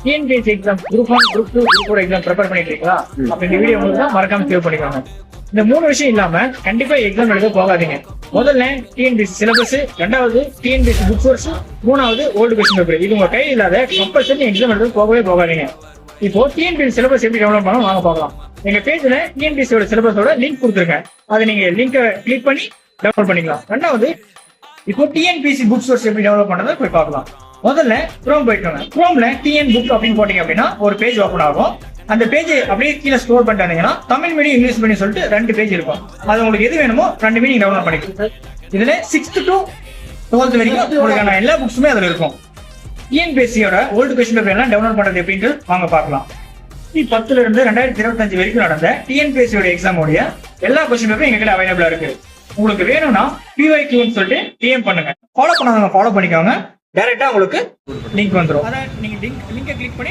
TNPSC exam group 1, group 2, group 4 exam prepare பண்ணிட்டு இருக்கீங்களா? அப்ப இந்த வீடியோ உங்களுக்கு தான் மறக்காம சேவ் பண்ணிக்கோங்க. இந்த 3 விஷயம் இல்லாம கண்டிப்பா எக்ஸாம் எழுத போகாதீங்க. முதல்ல டிஎன்பிஎஸ்சி சிலபஸ், ரெண்டாவது டிஎன்பிஎஸ்சி புக் சோர்ஸ், மூணாவது ஓல்டு கொஸ்டின் பேப்பர். இது உங்க கையில் இல்லாத கம்பல்சரி எக்ஸாம் எழுத போகவே போகாதீங்க. இப்போ டிஎன்பிஎஸ்சி சிலபஸ் எப்படி டவுன்லோட் பண்ணலாம் வாங்க பார்க்கலாம். எங்க பேஜ்ல டிஎன்பிஎஸ்சியோட சிலபஸோட லிங்க் கொடுத்துருக்கேன். அதை நீங்க லிங்கை கிளிக் பண்ணி டவுன்லோட் பண்ணிக்கலாம். ரெண்டாவது இப்போ டிஎன்பிஎஸ்சி புக் சோர்ஸ் எப்படி டவுன்லோட் பண்ணதை போய் பார்க்கலாம். முதல்ல குரோம் போயிட்டு குரோம்ல டிஎன் புக் அப்படின்னு போட்டீங்க அப்படின்னா ஒரு பேஜ் ஓப்பன் ஆகும். அந்த பேஜ் அப்படியே கீழே ஸ்க்ரோல் பண்ணிட்டாங்கன்னா தமிழ் மீடியம் இங்கிலீஷ் மீடியம் சொல்லிட்டு 2 பேஜ் இருக்கும். அது உங்களுக்கு எது வேணுமோ 2 மீடியம் டவுன்லோட் பண்ணிக்கலாம். இதுல 6th to 12th வரைக்கும் உங்களுக்கான எல்லா புக்ஸுமே அதுல இருக்கும். டிஎன்பிஎஸ்சியோட ஓல்டு கொஸ்டின் பேப்பர் எல்லாம் டவுன்லோட் பண்றது எப்படின்னு வாங்க பார்க்கலாம். 2010ல இருந்து 2025 வரைக்கும் நடந்த டிஎன்பிஎஸ்சியோட எக்ஸாமோடைய எல்லா கொஸ்டின் பேப்பரும் எங்க கிட்ட அவைலபிளா இருக்கு. உங்களுக்கு வேணும்னா PYQன்னு சொல்லிட்டு டிஎம் பண்ணுங்க. ஃபாலோ பண்ணாதவங்க ஃபாலோ பண்ணிக்கோங்க. டைரக்டா உங்களுக்கு லிங்க் வந்துடும். அதை நீங்க லிங்கை கிளிக் பண்ணி